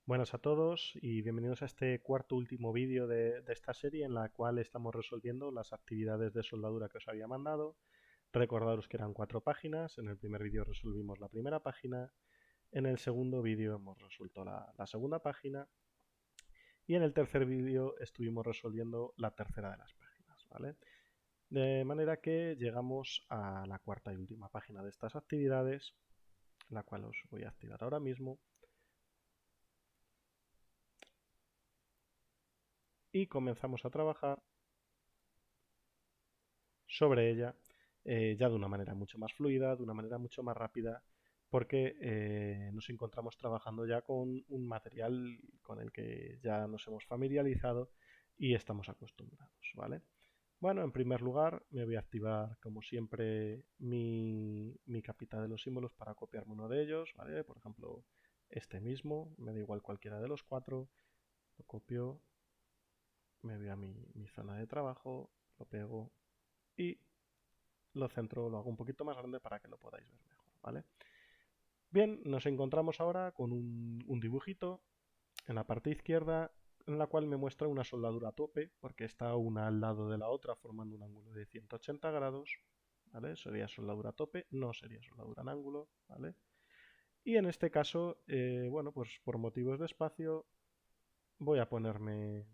Buenas a todos y bienvenidos a este cuarto último vídeo de esta serie en la cual estamos resolviendo las actividades de soldadura que os había mandado. Recordaros que eran 4 páginas, en el primer vídeo resolvimos la primera página, en el segundo vídeo hemos resuelto la segunda página y en el tercer vídeo estuvimos resolviendo la tercera de las páginas, ¿vale? De manera que llegamos a la cuarta y última página de estas actividades, la cual os voy a activar ahora mismo. Y comenzamos a trabajar sobre ella ya de una manera mucho más fluida, de una manera mucho más rápida, porque nos encontramos trabajando ya con un material con el que ya nos hemos familiarizado y estamos acostumbrados, ¿vale? Bueno, en primer lugar me voy a activar como siempre mi capita de los símbolos para copiarme uno de ellos, ¿vale? Por ejemplo, este mismo, me da igual cualquiera de los 4, lo copio, me voy a mi zona de trabajo, lo pego y lo centro, lo hago un poquito más grande para que lo podáis ver mejor, ¿vale? Bien, nos encontramos ahora con un dibujito en la parte izquierda en la cual me muestra una soldadura a tope, porque está una al lado de la otra formando un ángulo de 180 grados, ¿vale? Sería soldadura a tope, no sería soldadura en ángulo, ¿vale? Y en este caso, bueno, pues por motivos de espacio voy a ponerme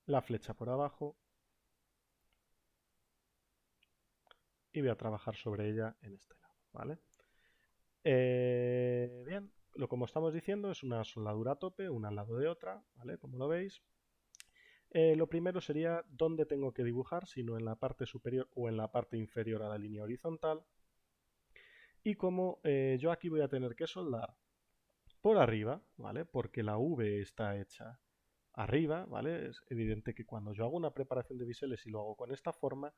la flecha por abajo y voy a trabajar sobre ella en este lado, ¿vale? Bien, como estamos diciendo, es una soldadura a tope, una al lado de otra, ¿vale? Como lo veis. Lo primero sería dónde tengo que dibujar, si no en la parte superior o en la parte inferior a la línea horizontal. Y como yo aquí voy a tener que soldar por arriba, ¿vale? Porque la V está hecha arriba, ¿vale? Es evidente que cuando yo hago una preparación de biseles y lo hago con esta forma,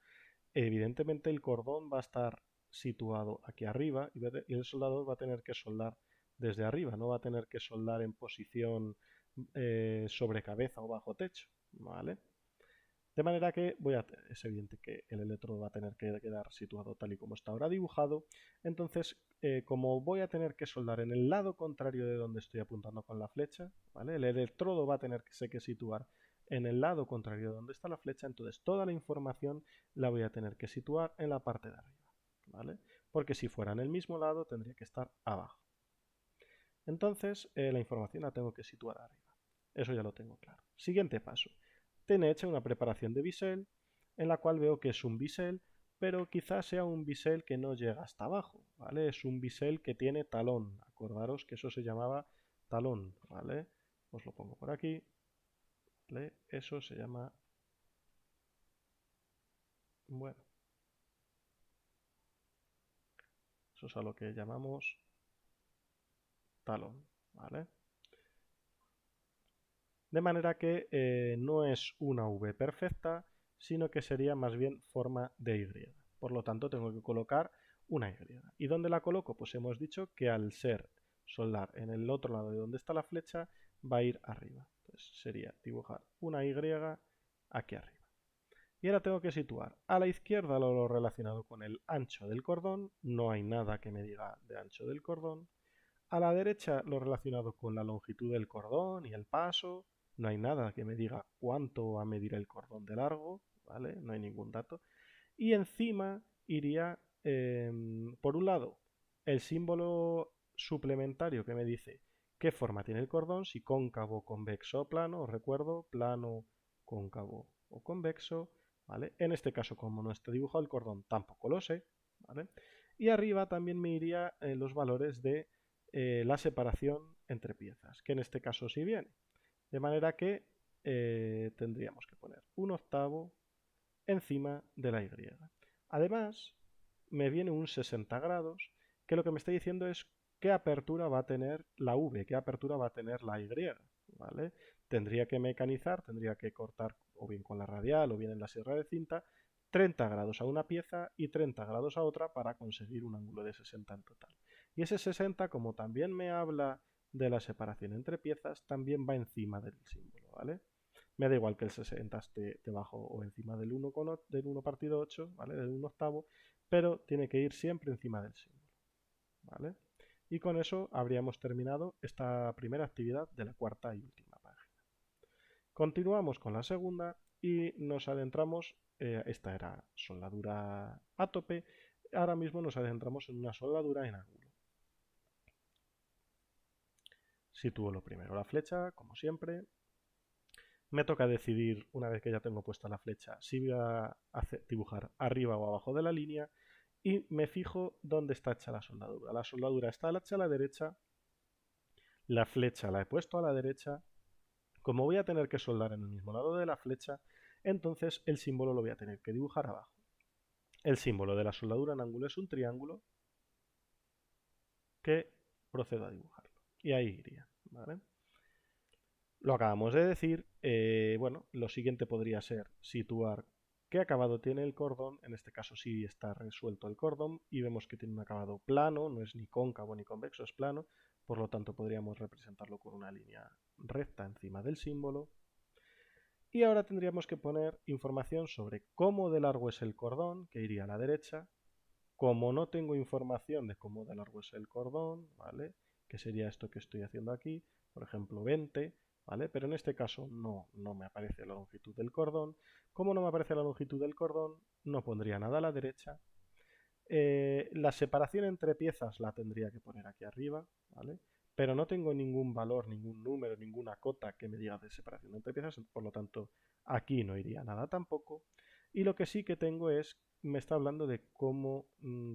evidentemente el cordón va a estar situado aquí arriba y el soldador va a tener que soldar desde arriba, no va a tener que soldar en posición sobre cabeza o bajo techo, ¿vale? De manera que es evidente que el electrodo va a tener que quedar situado tal y como está ahora dibujado. Entonces, como voy a tener que soldar en el lado contrario de donde estoy apuntando con la flecha, ¿vale? El electrodo va a tener que situar en el lado contrario de donde está la flecha, entonces toda la información la voy a tener que situar en la parte de arriba, ¿vale? Porque si fuera en el mismo lado tendría que estar abajo. Entonces, la información la tengo que situar arriba. Eso ya lo tengo claro. Siguiente paso. Tiene hecha una preparación de bisel en la cual veo que es un bisel, pero quizás sea un bisel que no llega hasta abajo, ¿vale? Es un bisel que tiene talón. Acordaros que eso se llamaba talón, ¿vale? Os lo pongo por aquí, ¿vale? Eso se llama, bueno, eso es a lo que llamamos talón, ¿vale? De manera que no es una V perfecta, sino que sería más bien forma de Y. Por lo tanto, tengo que colocar una Y. ¿Y dónde la coloco? Pues hemos dicho que al ser soldar en el otro lado de donde está la flecha, va a ir arriba. Entonces sería dibujar una Y aquí arriba. Y ahora tengo que situar a la izquierda lo relacionado con el ancho del cordón, no hay nada que me diga de ancho del cordón. A la derecha lo relacionado con la longitud del cordón y el paso. No hay nada que me diga cuánto va a medir el cordón de largo, ¿vale? No hay ningún dato. Y encima iría, por un lado, el símbolo suplementario que me dice qué forma tiene el cordón, si cóncavo, convexo o plano. Os recuerdo, plano, cóncavo o convexo, ¿vale? En este caso, como no está dibujado el cordón, tampoco lo sé, ¿vale? Y arriba también me iría los valores de la separación entre piezas, que en este caso sí viene. De manera que tendríamos que poner un octavo encima de la Y. Además, me viene un 60 grados, que lo que me está diciendo es qué apertura va a tener la V, qué apertura va a tener la Y, ¿vale? Tendría que mecanizar, tendría que cortar o bien con la radial o bien en la sierra de cinta 30 grados a una pieza y 30 grados a otra para conseguir un ángulo de 60 en total. Y ese 60, como también me habla de la separación entre piezas, también va encima del símbolo, ¿vale? Me da igual que el 60 esté debajo o encima del 1, del 1 partido 8, ¿vale? Del 1 octavo, pero tiene que ir siempre encima del símbolo, ¿vale? Y con eso habríamos terminado esta primera actividad de la cuarta y última página. Continuamos con la segunda y nos adentramos, esta era soldadura a tope, ahora mismo nos adentramos en una soldadura en ángulo. Sitúo lo primero la flecha, como siempre. Me toca decidir, una vez que ya tengo puesta la flecha, si voy a dibujar arriba o abajo de la línea y me fijo dónde está hecha la soldadura. La soldadura está hecha a la derecha, la flecha la he puesto a la derecha. Como voy a tener que soldar en el mismo lado de la flecha, entonces el símbolo lo voy a tener que dibujar abajo. El símbolo de la soldadura en ángulo es un triángulo que procedo a dibujarlo. Y ahí iría, ¿vale? Lo acabamos de decir, bueno, lo siguiente podría ser situar qué acabado tiene el cordón, en este caso sí está resuelto el cordón y vemos que tiene un acabado plano, no es ni cóncavo ni convexo, es plano, por lo tanto podríamos representarlo con una línea recta encima del símbolo. Y ahora tendríamos que poner información sobre cómo de largo es el cordón, que iría a la derecha. Como no tengo información de cómo de largo es el cordón, ¿vale? Que sería esto que estoy haciendo aquí, por ejemplo 20, ¿vale? Pero en este caso no me aparece la longitud del cordón. Como no me aparece la longitud del cordón, no pondría nada a la derecha. La separación entre piezas la tendría que poner aquí arriba, ¿vale? Pero no tengo ningún valor, ningún número, ninguna cota que me diga de separación entre piezas, por lo tanto aquí no iría nada tampoco. Y lo que sí que tengo es, me está hablando de cómo,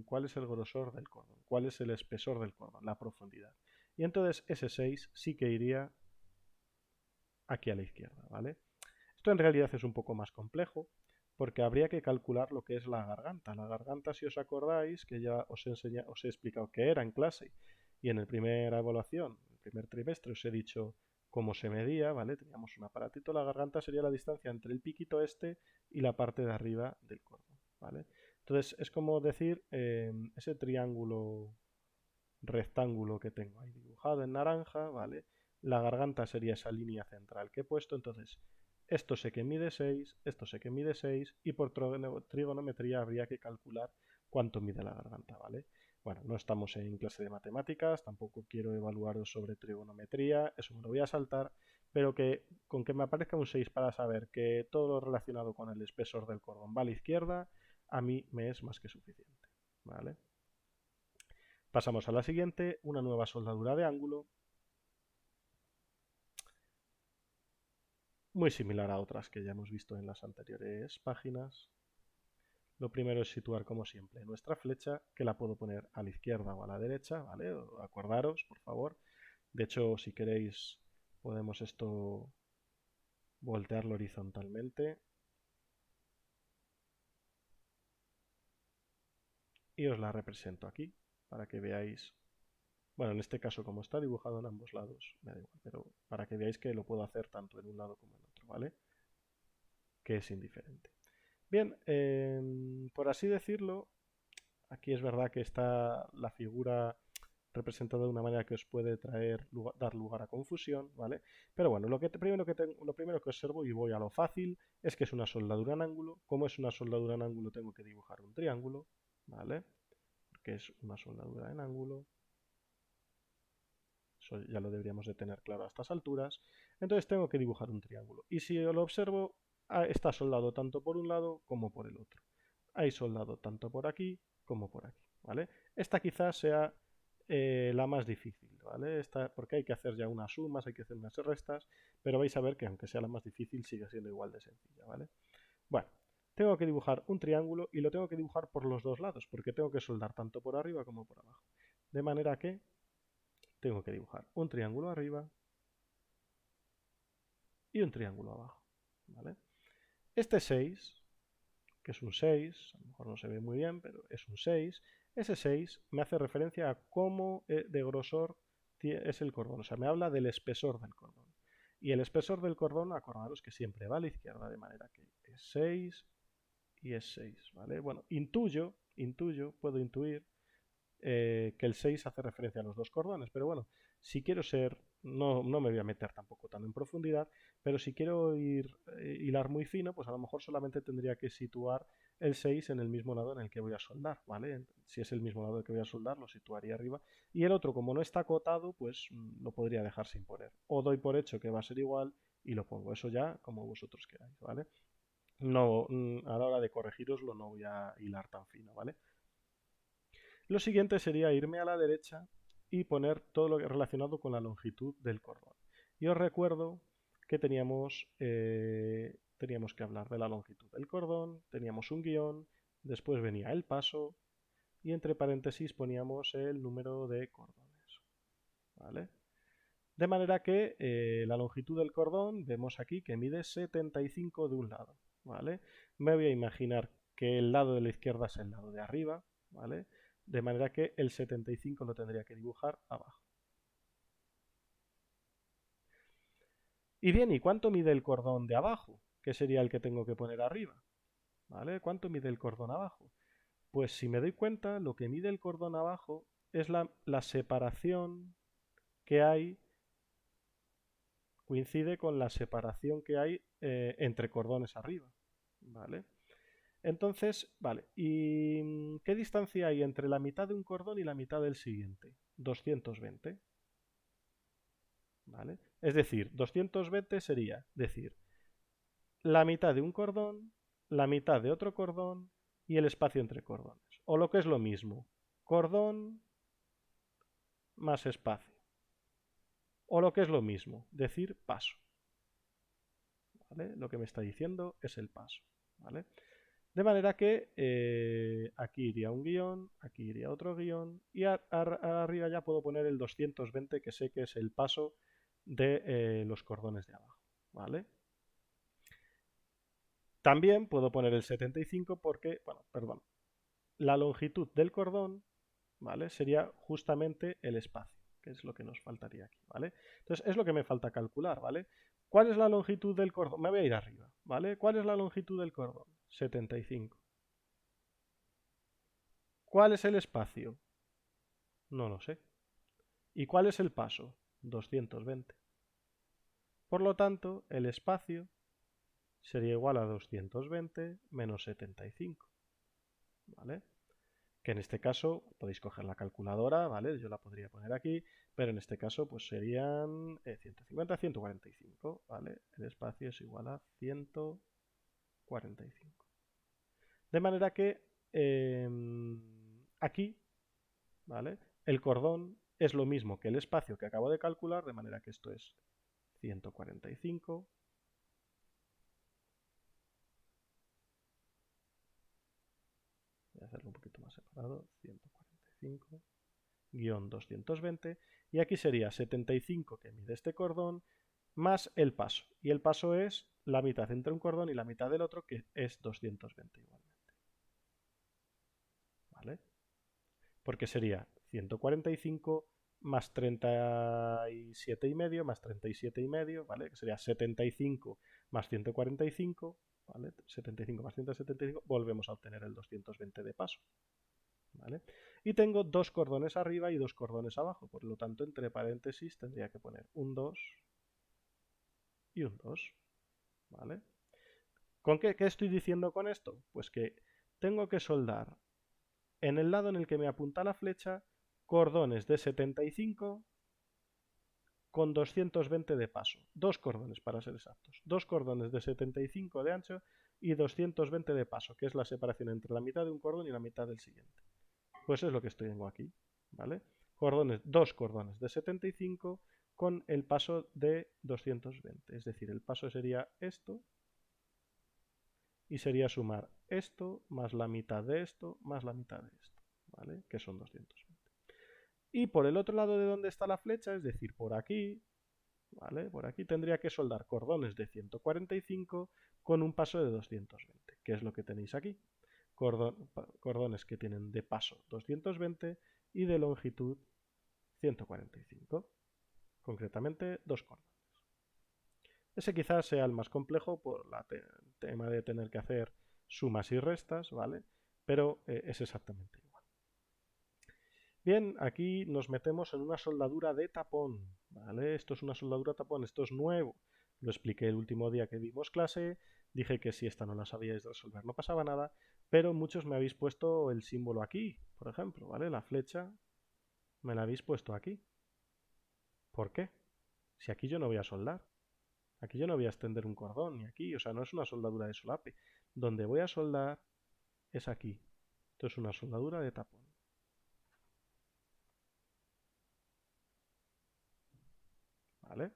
cuál es el grosor del cordón, cuál es el espesor del cordón, la profundidad. Y entonces ese 6 sí que iría aquí a la izquierda, ¿vale? Esto en realidad es un poco más complejo porque habría que calcular lo que es la garganta. La garganta, si os acordáis, que ya os he explicado qué era en clase y en la primera evaluación, el primer trimestre, os he dicho cómo se medía, ¿vale? Teníamos un aparatito, la garganta sería la distancia entre el piquito este y la parte de arriba del cordón, ¿vale? Entonces es como decir ese triángulo rectángulo que tengo ahí dibujado en naranja, ¿vale? La garganta sería esa línea central que he puesto, entonces esto sé que mide 6, esto sé que mide 6 y por trigonometría habría que calcular cuánto mide la garganta, ¿vale? Bueno, no estamos en clase de matemáticas, tampoco quiero evaluaros sobre trigonometría, eso me lo voy a saltar, pero que con que me aparezca un 6 para saber que todo lo relacionado con el espesor del cordón va a la izquierda, a mí me es más que suficiente, ¿vale? Pasamos a la siguiente, una nueva soldadura de ángulo, muy similar a otras que ya hemos visto en las anteriores páginas. Lo primero es situar, como siempre, nuestra flecha, que la puedo poner a la izquierda o a la derecha, ¿vale? Acordaros, por favor. De hecho, si queréis, podemos esto voltearlo horizontalmente. Y os la represento aquí, para que veáis. Bueno, en este caso, como está dibujado en ambos lados, me da igual, pero para que veáis que lo puedo hacer tanto en un lado como en otro, ¿vale? Que es indiferente. Bien, por así decirlo, aquí es verdad que está la figura representada de una manera que os puede dar lugar a confusión, ¿vale? Pero bueno, lo primero que observo, y voy a lo fácil, es que es una soldadura en ángulo. Como es una soldadura en ángulo, tengo que dibujar un triángulo, ¿vale? Porque es una soldadura en ángulo. Eso ya lo deberíamos de tener claro a estas alturas. Entonces tengo que dibujar un triángulo. Y si lo observo, está soldado tanto por un lado como por el otro. Hay soldado tanto por aquí como por aquí, ¿vale? Esta quizás sea la más difícil, ¿vale? Porque hay que hacer ya unas sumas, hay que hacer unas restas, pero vais a ver que aunque sea la más difícil sigue siendo igual de sencilla, ¿vale? Bueno, tengo que dibujar un triángulo y lo tengo que dibujar por los dos lados, porque tengo que soldar tanto por arriba como por abajo. De manera que tengo que dibujar un triángulo arriba y un triángulo abajo, ¿vale? Este 6, que es un 6, a lo mejor no se ve muy bien, pero es un 6, ese 6 me hace referencia a cómo de grosor es el cordón, o sea, me habla del espesor del cordón. Y el espesor del cordón, acordaros que siempre va a la izquierda, de manera que es 6 y es 6, ¿vale? Bueno, puedo intuir que el 6 hace referencia a los dos cordones, pero bueno, si quiero ser, no me voy a meter tampoco tan en profundidad, pero si quiero hilar muy fino, pues a lo mejor solamente tendría que situar el 6 en el mismo lado en el que voy a soldar, ¿vale? Si es el mismo lado en el que voy a soldar, lo situaría arriba. Y el otro, como no está acotado, pues lo podría dejar sin poner. O doy por hecho que va a ser igual y lo pongo. Eso ya como vosotros queráis, ¿vale? No, a la hora de corregiroslo no voy a hilar tan fino, ¿vale? Lo siguiente sería irme a la derecha y poner todo lo relacionado con la longitud del cordón. Y os recuerdo que teníamos que hablar de la longitud del cordón, teníamos un guión, después venía el paso y entre paréntesis poníamos el número de cordones. ¿Vale? De manera que la longitud del cordón vemos aquí que mide 75 de un lado. ¿Vale? Me voy a imaginar que el lado de la izquierda es el lado de arriba, ¿vale? De manera que el 75 lo tendría que dibujar abajo. Y bien, ¿y cuánto mide el cordón de abajo? Que sería el que tengo que poner arriba. ¿Vale? ¿Cuánto mide el cordón abajo? Pues si me doy cuenta, lo que mide el cordón abajo es la separación que hay, coincide con la separación que hay entre cordones arriba. ¿Vale? Entonces, vale, ¿y qué distancia hay entre la mitad de un cordón y la mitad del siguiente? 220. ¿Vale? Es decir, 220 sería decir la mitad de un cordón, la mitad de otro cordón y el espacio entre cordones. O lo que es lo mismo, cordón más espacio. O lo que es lo mismo, decir paso. ¿Vale? Lo que me está diciendo es el paso. ¿Vale? De manera que aquí iría un guión, aquí iría otro guión y arriba ya puedo poner el 220 que sé que es el paso de los cordones de abajo. ¿Vale? También puedo poner el 75 porque, bueno, perdón, la longitud del cordón, ¿vale? Sería justamente el espacio, que es lo que nos faltaría aquí, ¿vale? Entonces es lo que me falta calcular, ¿vale? ¿Cuál es la longitud del cordón? Me voy a ir arriba, ¿vale? ¿Cuál es la longitud del cordón? 75. ¿Cuál es el espacio? No lo sé. ¿Y cuál es el paso? 220. Por lo tanto, el espacio sería igual a 220 menos 75. ¿Vale? Que en este caso podéis coger la calculadora, ¿vale? Yo la podría poner aquí, pero en este caso pues serían 150, 145, ¿vale? El espacio es igual a 145. De manera que aquí, ¿vale? El cordón es lo mismo que el espacio que acabo de calcular, de manera que esto es 145. Voy a hacerlo un poquito más separado. 145 guión 220. Y aquí sería 75 que mide este cordón más el paso. Y el paso es la mitad entre un cordón y la mitad del otro, que es 220 igualmente. ¿Vale? Porque sería 145 más 37,5 más 37,5, ¿vale? Que sería 75 más 145, ¿vale? 75 más 175, volvemos a obtener el 220 de paso. ¿Vale? Y tengo dos cordones arriba y dos cordones abajo, por lo tanto, entre paréntesis tendría que poner un 2 y un 2. ¿Vale? ¿Con qué estoy diciendo con esto? Pues que tengo que soldar en el lado en el que me apunta la flecha cordones de 75 con 220 de paso. Dos cordones para ser exactos. Dos cordones de 75 de ancho y 220 de paso, que es la separación entre la mitad de un cordón y la mitad del siguiente. Pues es lo que tengo aquí, ¿vale? Dos cordones de 75 con el paso de 220. Es decir, el paso sería esto y sería sumar esto más la mitad de esto más la mitad de esto, ¿vale? Que son 220. Y por el otro lado de donde está la flecha, es decir, por aquí, ¿vale? Por aquí tendría que soldar cordones de 145 con un paso de 220, que es lo que tenéis aquí. Cordones que tienen de paso 220 y de longitud 145. Concretamente, dos cordones. Ese quizás sea el más complejo por el tema de tener que hacer sumas y restas, ¿vale? Pero es exactamente igual. Bien, aquí nos metemos en una soldadura de tapón, ¿vale? Esto es una soldadura tapón, esto es nuevo. Lo expliqué el último día que vimos clase, dije que si esta no la sabíais resolver no pasaba nada, pero muchos me habéis puesto el símbolo aquí, por ejemplo, ¿vale? La flecha me la habéis puesto aquí. ¿Por qué? Si aquí yo no voy a soldar, aquí yo no voy a extender un cordón, ni aquí, o sea, no es una soldadura de solape. Donde voy a soldar es aquí. Esto es una soldadura de tapón. ¿Vale?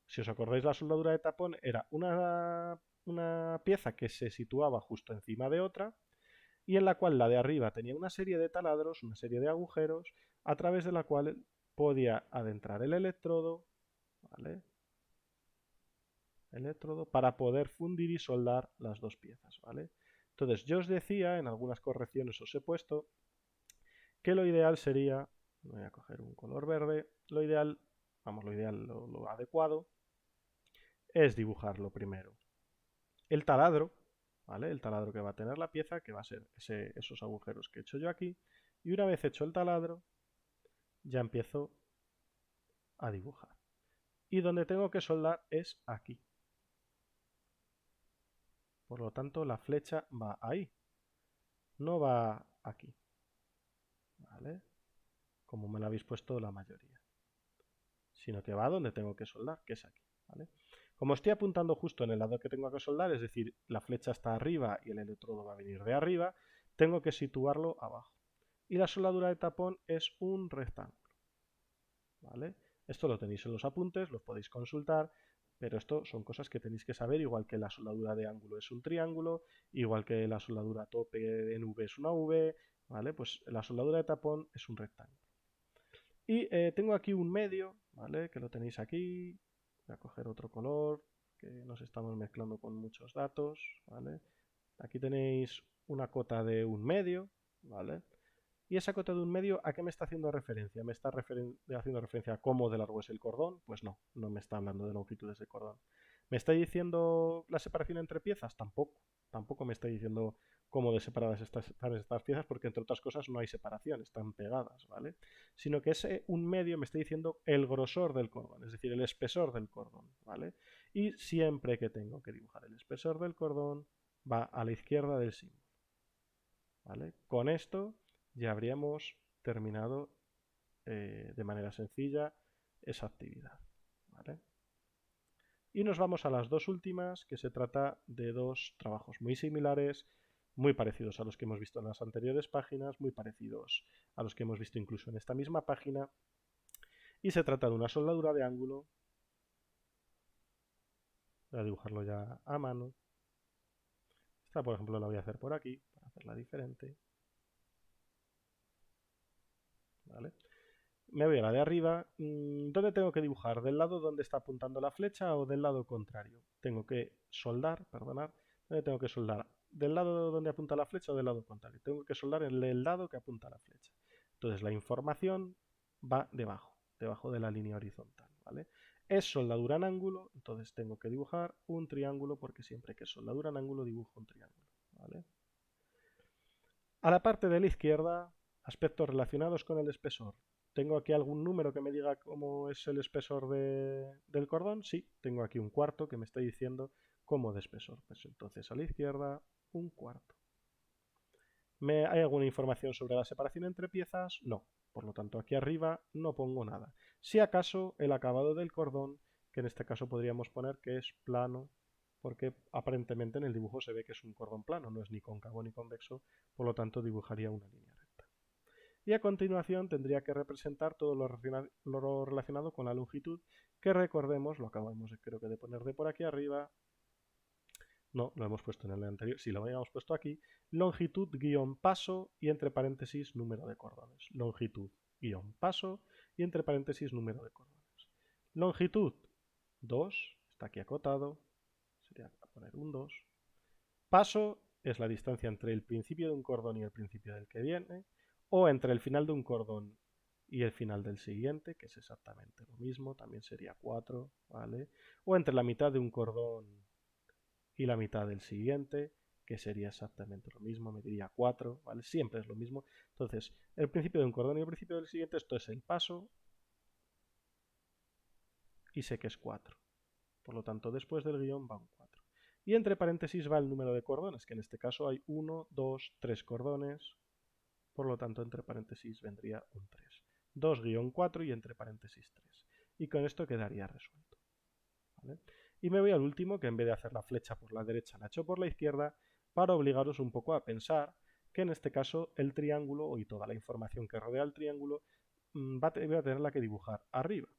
Si os acordáis, la soldadura de tapón era una pieza que se situaba justo encima de otra y en la cual la de arriba tenía una serie de taladros, una serie de agujeros, a través de la cual podía adentrar el electrodo, ¿vale? Electrodo para poder fundir y soldar las dos piezas, ¿vale? Entonces, yo os decía, en algunas correcciones os he puesto, que lo ideal sería, voy a coger un color verde, lo ideal, vamos, lo adecuado, es dibujarlo primero. El taladro, ¿vale? El taladro que va a tener la pieza, que va a ser esos agujeros que he hecho yo aquí, y una vez hecho el taladro, ya empiezo a dibujar. Y donde tengo que soldar es aquí. Por lo tanto, la flecha va ahí, no va aquí, ¿vale? Como me lo habéis puesto la mayoría, sino que va donde tengo que soldar, que es aquí, ¿vale? Como estoy apuntando justo en el lado que tengo que soldar, es decir, la flecha está arriba y el electrodo va a venir de arriba, tengo que situarlo abajo. Y la soldadura de tapón es un rectángulo, ¿vale? Esto lo tenéis en los apuntes, los podéis consultar, pero esto son cosas que tenéis que saber, igual que la soldadura de ángulo es un triángulo, igual que la soldadura tope en V es una V, ¿vale? Pues la soldadura de tapón es un rectángulo. Y tengo aquí un medio, ¿vale? Que lo tenéis aquí. Voy a coger otro color, que nos estamos mezclando con muchos datos, ¿vale? Aquí tenéis una cota de un medio, ¿vale? ¿Y esa cota de un medio a qué me está haciendo referencia? ¿Me está haciendo referencia a cómo de largo es el cordón? Pues no, no me está hablando de longitudes de cordón. ¿Me está diciendo la separación entre piezas? Tampoco. Tampoco me está diciendo cómo de separadas están estas piezas, porque entre otras cosas no hay separación, están pegadas, ¿vale? Sino que ese un medio me está diciendo el grosor del cordón, es decir, el espesor del cordón, ¿vale? Y siempre que tengo que dibujar el espesor del cordón, va a la izquierda del símbolo, ¿vale? Con esto ya habríamos terminado de manera sencilla esa actividad, ¿vale? Y nos vamos a las dos últimas, que se trata de dos trabajos muy similares, muy parecidos a los que hemos visto en las anteriores páginas, muy parecidos a los que hemos visto incluso en esta misma página, y se trata de una soldadura de ángulo. Voy a dibujarlo ya a mano. Esta, por ejemplo, la voy a hacer por aquí, para hacerla diferente, ¿vale? Me voy a la de arriba. ¿Dónde tengo que dibujar? ¿Del lado donde está apuntando la flecha o del lado contrario? Tengo que soldar, perdonad. ¿Dónde tengo que soldar? ¿Del lado donde apunta la flecha o del lado contrario? Tengo que soldar en el lado que apunta la flecha. Entonces la información va debajo de la línea horizontal, ¿vale? Es soldadura en ángulo, entonces tengo que dibujar un triángulo porque siempre que es soldadura en ángulo dibujo un triángulo, ¿vale? A la parte de la izquierda, aspectos relacionados con el espesor. ¿Tengo aquí algún número que me diga cómo es el espesor del cordón? Sí, tengo aquí un cuarto que me está diciendo cómo de espesor. Pues entonces a la izquierda, un cuarto. ¿Hay alguna información sobre la separación entre piezas? No. Por lo tanto, aquí arriba no pongo nada. Si acaso el acabado del cordón, que en este caso podríamos poner que es plano, porque aparentemente en el dibujo se ve que es un cordón plano, no es ni cóncavo ni convexo, por lo tanto dibujaría una línea recta. Y a continuación tendría que representar todo lo relacionado con la longitud, que recordemos, lo acabamos creo que de poner de por aquí arriba, no, lo hemos puesto en el anterior, sí, lo habíamos puesto aquí, longitud guión paso y entre paréntesis número de cordones. Longitud guión paso y entre paréntesis número de cordones. Longitud 2, está aquí acotado, sería poner un 2. Paso es la distancia entre el principio de un cordón y el principio del que viene, o entre el final de un cordón y el final del siguiente, que es exactamente lo mismo, también sería 4, ¿vale? O entre la mitad de un cordón y la mitad del siguiente, que sería exactamente lo mismo, me diría 4, ¿vale? Siempre es lo mismo. Entonces, el principio de un cordón y el principio del siguiente, esto es el paso, y sé que es 4. Por lo tanto, después del guión va un 4. Y entre paréntesis va el número de cordones, que en este caso hay 1, 2, 3 cordones. Por lo tanto, entre paréntesis vendría un 3. 2-4 y entre paréntesis 3. Y con esto quedaría resuelto. ¿Vale? Y me voy al último, que en vez de hacer la flecha por la derecha, la he hecho por la izquierda, para obligaros un poco a pensar que en este caso el triángulo y toda la información que rodea el triángulo voy a tenerla que dibujar arriba.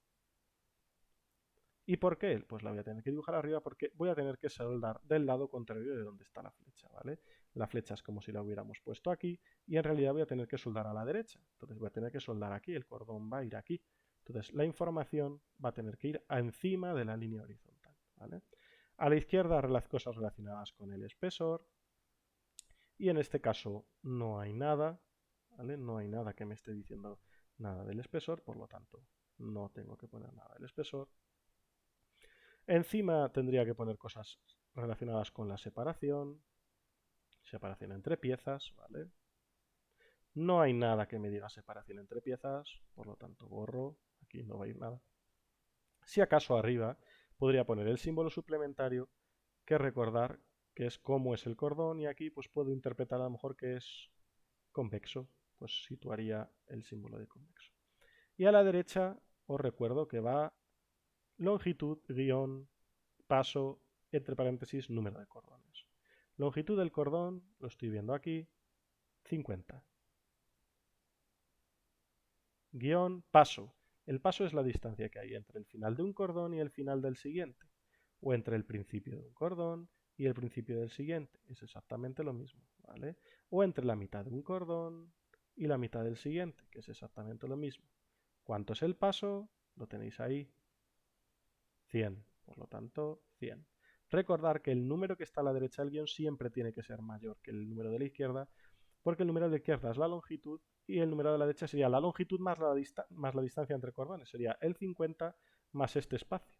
¿Y por qué? Pues la voy a tener que dibujar arriba porque voy a tener que soldar del lado contrario de donde está la flecha, ¿vale? La flecha es como si la hubiéramos puesto aquí y en realidad voy a tener que soldar a la derecha. Entonces voy a tener que soldar aquí, el cordón va a ir aquí. Entonces la información va a tener que ir encima de la línea horizontal, ¿vale? A la izquierda cosas relacionadas con el espesor y en este caso no hay nada, ¿vale? No hay nada que me esté diciendo nada del espesor, por lo tanto no tengo que poner nada del espesor. Encima tendría que poner cosas relacionadas con la separación entre piezas, ¿vale? No hay nada que me diga separación entre piezas, por lo tanto borro, aquí no va a ir nada. Si acaso arriba podría poner el símbolo suplementario que recordar que es cómo es el cordón y aquí pues puedo interpretar a lo mejor que es convexo, pues situaría el símbolo de convexo. Y a la derecha os recuerdo que va longitud, guión, paso, entre paréntesis, número de cordones. Longitud del cordón, lo estoy viendo aquí, 50. Guión, paso. El paso es la distancia que hay entre el final de un cordón y el final del siguiente. O entre el principio de un cordón y el principio del siguiente. Es exactamente lo mismo, ¿vale? O entre la mitad de un cordón y la mitad del siguiente, que es exactamente lo mismo. ¿Cuánto es el paso? Lo tenéis ahí. 100. Por lo tanto, 100. Recordar que el número que está a la derecha del guión siempre tiene que ser mayor que el número de la izquierda, porque el número de la izquierda es la longitud y el número de la derecha sería la longitud más la distancia entre cordones. Sería el 50 más este espacio.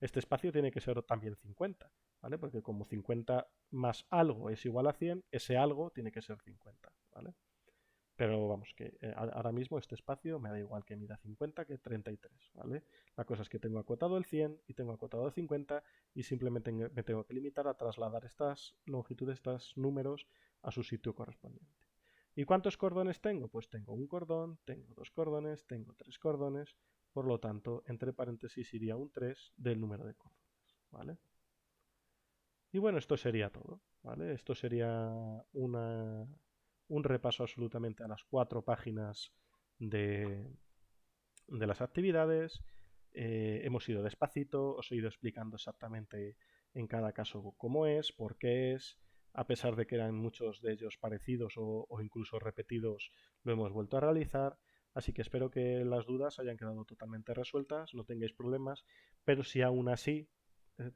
Este espacio tiene que ser también 50, ¿vale? Porque como 50 más algo es igual a 100, ese algo tiene que ser 50, ¿vale? Pero vamos, que ahora mismo este espacio me da igual que mida 50 que 33, ¿vale? La cosa es que tengo acotado el 100 y tengo acotado el 50 y simplemente me tengo que limitar a trasladar estas longitudes, estos números a su sitio correspondiente. ¿Y cuántos cordones tengo? Pues tengo un cordón, tengo dos cordones, tengo tres cordones, por lo tanto, entre paréntesis iría un 3 del número de cordones, ¿vale? Y bueno, esto sería todo, ¿vale? Esto sería un repaso absolutamente a las 4 páginas de las actividades. Hemos ido despacito, os he ido explicando exactamente en cada caso cómo es, por qué es. A pesar de que eran muchos de ellos parecidos o incluso repetidos, lo hemos vuelto a realizar. Así que espero que las dudas hayan quedado totalmente resueltas, no tengáis problemas, pero si aún así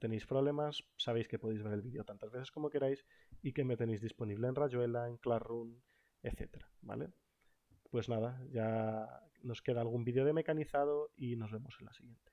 tenéis problemas, sabéis que podéis ver el vídeo tantas veces como queráis y que me tenéis disponible en Rayuela, en Classroom, etcétera, ¿vale? Pues nada, ya nos queda algún vídeo de mecanizado y nos vemos en la siguiente.